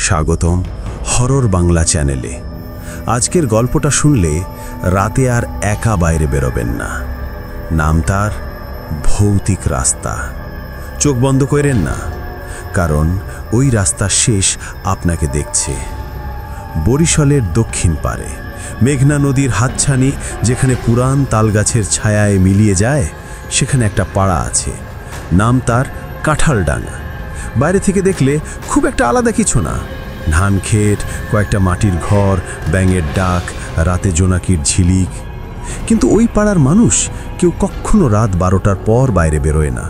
স্বাগতম হরর বাংলা চ্যানেলে। আজকের গল্পটা শুনলে রাতে আর একা বাইরে বেরোবেন না। নাম তার ভৌতিক রাস্তা। চোখ বন্ধ করেন না, কারণ ওই রাস্তার শেষ আপনাকে দেখছে। বরিশালের দক্ষিণ পারে মেঘনা নদীর হাতছানি, যেখানে পুরান তালগাছের ছায়ায় মিলিয়ে যায়, সেখানে একটা পাড়া আছে। নাম তার কাঁঠালডাঙ্গা। বাইরে থেকে দেখলে খুব একটা আলাদা কিছু না। ধান ক্ষেত, কয়েকটা মাটির ঘর, ব্যাঙের ডাক, রাতে জোনাকির ঝিলিক। কিন্তু ওই পাড়ার মানুষ কেউ কখনো রাত 12টার পর বাইরে বেরোয় না।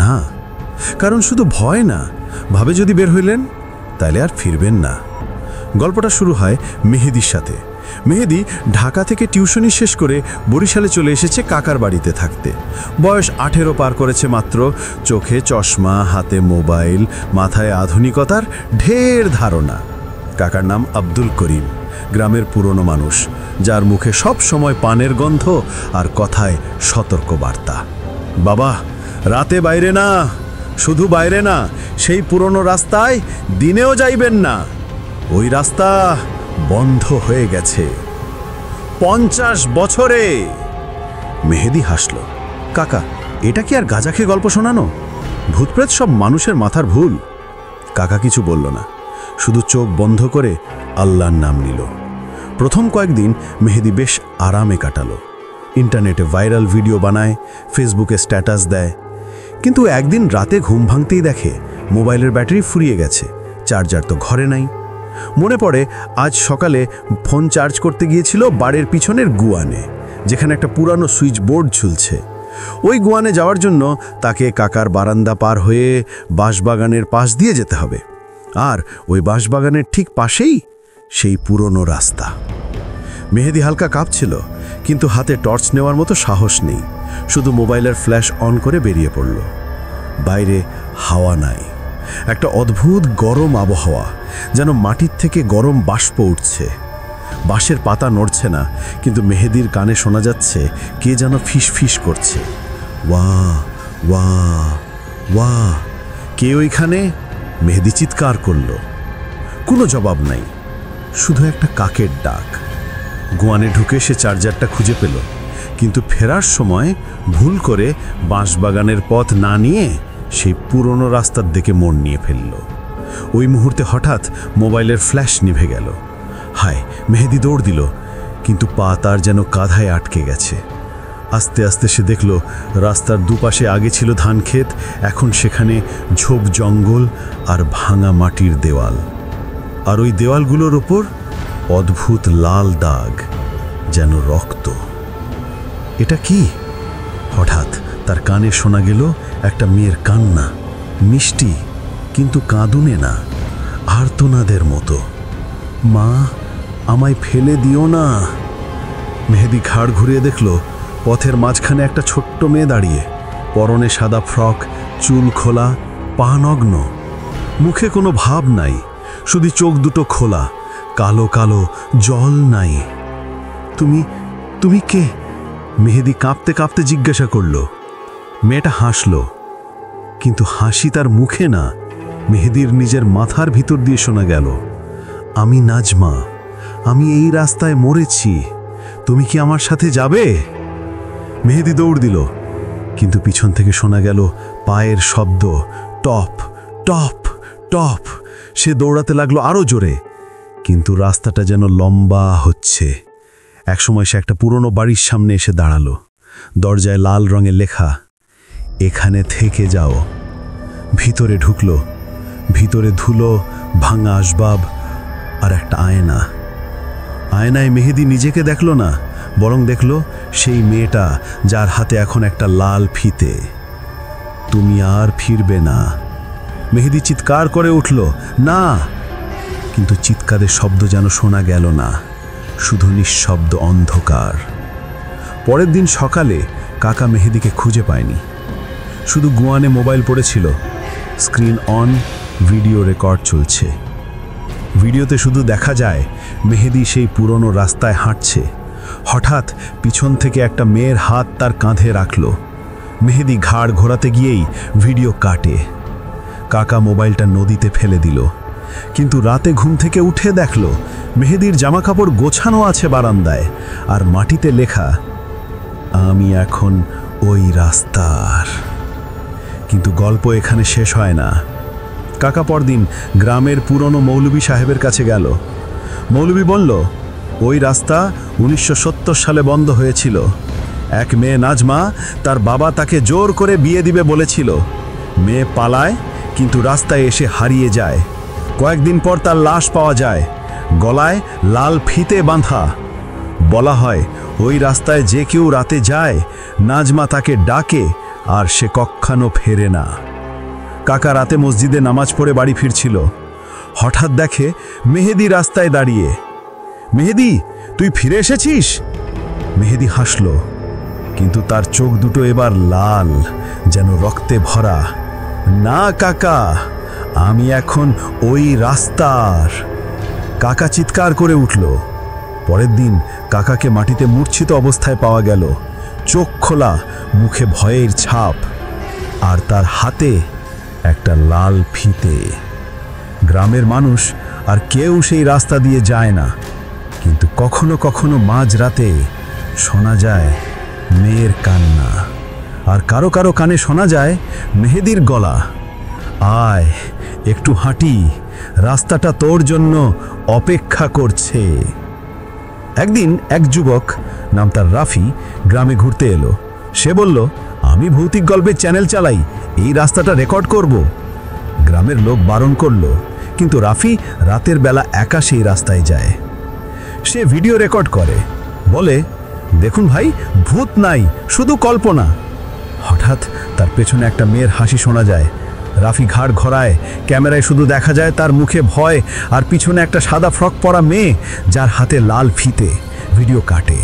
না, কারণ শুধু ভয় না, ভাবে যদি বের হইলেন তাহলে আর ফিরবেন না। গল্পটা শুরু হয় মেহেদির সাথে। মেহেদি ঢাকা থেকে টিউশনি শেষ করে বরিশালে চলে এসেছে কাকার বাড়িতে থাকতে। বয়স 18 পার করেছে মাত্র। চোখে চশমা, হাতে মোবাইল, মাথায় আধুনিকতার ঢের ধারণা। কাকার নাম আব্দুল করিম, গ্রামের পুরনো মানুষ, যার মুখে সব সময় পানের গন্ধ আর কথায় সতর্ক বার্তা। বাবা, রাতে বাইরে না, শুধু বাইরে না, সেই পুরনো রাস্তায় দিনেও যাইবেন না। ওই রাস্তা বন্ধ হয়ে গেছে 50 বছরে। মেহেদি হাসল। কাকা, এটা কি আর গাঁজা খেয়ে গল্প শোনানো? ভূতপ্রেত সব মানুষের মাথার ভুল। কাকা কিছু বলল না, শুধু চোখ বন্ধ করে আল্লাহর নাম নিল। প্রথম কয়েকদিন মেহেদি বেশ আরামে কাটালো। ইন্টারনেটে ভাইরাল ভিডিও বানায়, ফেসবুকে স্ট্যাটাস দেয়। কিন্তু একদিন রাতে ঘুম ভাঙতেই দেখে মোবাইলের ব্যাটারি ফুরিয়ে গেছে। চার্জার তো ঘরে নাই। মনে পড়ে আজ সকালে ফোন চার্জ করতে গিয়েছিল বাড়ির পিছনের গুয়ানে, যেখানে একটা পুরানো সুইচ বোর্ড ঝুলছে। ওই গুয়ানে যাওয়ার জন্য তাকে কাকার বারান্দা পার হয়ে বাঁশবাগানের পাশ দিয়ে যেতে হবে। আর ওই বাঁশবাগানের ঠিক পাশেই সেই পুরনো রাস্তা। মেহেদি হালকা কাঁপছিল, কিন্তু হাতে টর্চ নেওয়ার মতো সাহস নেই। শুধু মোবাইলের ফ্ল্যাশ অন করে বেরিয়ে পড়ল। বাইরে হাওয়া নাই, একটা অদ্ভুত গরম আবহাওয়া, যেন মাটির থেকে গরম বাষ্প উঠছে। বাঁশের পাতা নড়ছে না, কিন্তু মেহেদির কানে শোনা যাচ্ছে কে যেন ফিস ফিস করছে। ওয়া ওয়া ওয়া। কে ওইখানে? মেহেদি চিৎকার করল। কোনো জবাব নাই, শুধু একটা কাকের ডাক। গোয়ানে ঢুকে সে চার্জারটা খুঁজে পেল, কিন্তু ফেরার সময় ভুল করে বাঁশবাগানের পথ না নিয়ে সেই পুরনো রাস্তার দিকে মন নিয়ে ফেলল। ওই মুহূর্তে হঠাৎ মোবাইলের ফ্ল্যাশ নিভে গেল। হায়, মেহেদি দৌড় দিল, কিন্তু পা তার যেন কাঁধায় আটকে গেছে। আস্তে আস্তে সে দেখল রাস্তার দুপাশে আগে ছিল ধান ক্ষেত, এখন সেখানে ঝোপ জঙ্গল আর ভাঙা মাটির দেওয়াল। আর ওই দেওয়ালগুলোর ওপর অদ্ভুত লাল দাগ, যেন রক্ত। এটা কি? হঠাৎ তার কানে শোনা গেল একটা মেয়ের কান্না, মিষ্টি কিন্তু কাঁদুনে না, আর্তনাদের মতো। মা, আমায় ফেলে দিও না। মেহেদি ঘাড় ঘুরিয়ে দেখল পথের মাঝখানে একটা ছোট্ট মেয়ে দাঁড়িয়ে, পরনে সাদা ফ্রক, চুল খোলা, পা নগ্ন। মুখে কোনো ভাব নাই, শুধু চোখ দুটো খোলা, কালো কালো, জল নাই। তুমি তুমি কে? মেহেদি কাঁপতে কাঁপতে জিজ্ঞাসা করল। মেয়েটা হাসল, কিন্তু হাসি তার মুখে না, মেহেদির নিজের মাথার ভিতর দিয়ে শোনা গেল, আমি নাজমা, আমি এই রাস্তায় মরেছি, তুমি কি আমার সাথে যাবে? মেহেদি দৌড় দিল, কিন্তু পিছন থেকে শোনা গেল পায়ের শব্দ, টপ টপ টপ। সে দৌড়াতে লাগলো আরো জোরে, কিন্তু রাস্তাটা যেন লম্বা হচ্ছে। একসময় সে একটা পুরনো বাড়ির সামনে এসে দাঁড়ালো। দরজায় লাল রঙে লেখা, এখানে থেকে যাও। ভিতরে ঢুকলো। ভিতরে ধুলো, ভাঙা আসবাব আর একটা আয়না। আয়নায় মেহেদি নিজেকে দেখল না, বরং দেখল সেই মেয়েটা, যার হাতে এখন একটা লাল ফিতে। তুমি আর ফিরবে না। মেহেদি চিৎকার করে উঠল, না। কিন্তু চিৎকারের শব্দ যেন শোনা গেল না, শুধু নিঃশব্দ অন্ধকার। পরের দিন সকালে কাকা মেহেদিকে খুঁজে পায়নি। শুধু গুয়ানে মোবাইল পড়েছিল, স্ক্রিন অন, ভিডিও রেকর্ড চলছে। ভিডিওতে শুধু দেখা যায় মেহেদি সেই পুরনো রাস্তায় হাঁটছে। হঠাৎ পিছন থেকে একটা মেয়ের হাত তার কাঁধে রাখল। মেহেদি ঘাড় ঘোরাতে গিয়েই ভিডিও কাটে। কাকা মোবাইলটা নদীতে ফেলে দিল, কিন্তু রাতে ঘুম থেকে উঠে দেখল মেহেদীর জামাকাপড় গোছানো আছে বারান্দায়, আর মাটিতে লেখা, আমি এখন ওই রাস্তার। কিন্তু গল্প এখানে শেষ হয় না। কাকা পরদিন গ্রামের পুরনো মৌলভী সাহেবের কাছে গেল। মৌলভী বলল, ওই রাস্তা 1970 সালে বন্ধ হয়েছিল। এক মেয়ে নাজমা, তার বাবা তাকে জোর করে বিয়ে দিবে বলেছিল। মেয়ে পালায়, কিন্তু রাস্তায় এসে হারিয়ে যায়। কয়েকদিন পর তার লাশ পাওয়া যায়, গলায় লাল ফিতে বাঁধা। বলা হয় ওই রাস্তায় যে কেউ রাতে যায়, নাজমা তাকে ডাকে আর সে কখনো ফেরে না। কাকা রাতে মসজিদে নামাজ পড়ে বাড়ি ফিরছিল। হঠাৎ দেখে মেহেদী রাস্তায় দাঁড়িয়ে। মেহেদী, তুই ফিরে এসেছিস? মেহেদী হাসল, কিন্তু তার চোখ দুটো এবার লাল, যেন রক্তে ভরা। না কাকা, আমি এখন ওই রাস্তার। কাকা চিৎকার করে উঠল। পরের দিন কাকাকে মাটিতে মূর্ছিত অবস্থায় পাওয়া গেল, চোখ খোলা, মুখে ভয়ের ছাপ, আর তার হাতে একটা লাল ফিতে। গ্রামের মানুষ আর কেউ সেই রাস্তা দিয়ে যায় না, কিন্তু কখনো কখনো মাঝরাতে শোনা যায় মেয়ের কান্না, আর কারো কারো কানে শোনা যায় মেহেদীর গলা, আয় একটু হাঁটি, রাস্তাটা তোর জন্য অপেক্ষা করছে। একদিন এক যুবক, নাম তার রাফি, গ্রামে ঘুরতে এলো। সে বলল, আমি ভৌতিক গল্পের চ্যানেল চালাই, এই রাস্তাটা রেকর্ড করব। গ্রামের লোক বারণ করল, কিন্তু রাফি রাতের বেলা একা সেই রাস্তায় যায়। সে ভিডিও রেকর্ড করে, বলে, দেখুন ভাই, ভূত নাই, শুধু কল্পনা। হঠাৎ তার পেছনে একটা মেয়ের হাসি শোনা যায়। রাফি ঘাড় ঘোরায়, ক্যামেরায় শুধু দেখা যায় তার মুখে ভয়, আর পিছনে একটা সাদা ফ্রক পরা মেয়ে, যার হাতে লাল ফিতে। ভিডিও কাটে,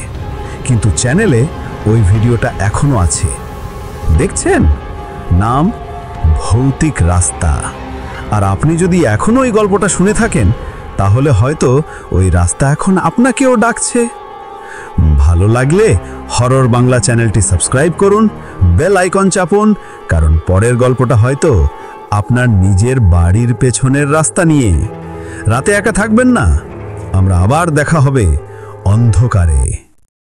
কিন্তু চ্যানেলে ওই ভিডিওটা এখনো আছে। দেখছেন? নাম ভৌতিক রাস্তা। আর আপনি যদি এখনো ওই গল্পটা শুনে থাকেন, তাহলে হয়তো ওই রাস্তা এখন আপনাকেও ডাকছে। ভালো লাগলে হরর বাংলা চ্যানেলটি সাবস্ক্রাইব করুন, বেল আইকন চাপুন, কারণ পরের গল্পটা হয়তো আপনার নিজের বাড়ির পেছনের রাস্তা নিয়ে। রাতে একা থাকবেন না, আমরা আবার দেখা হবে অন্ধকারে।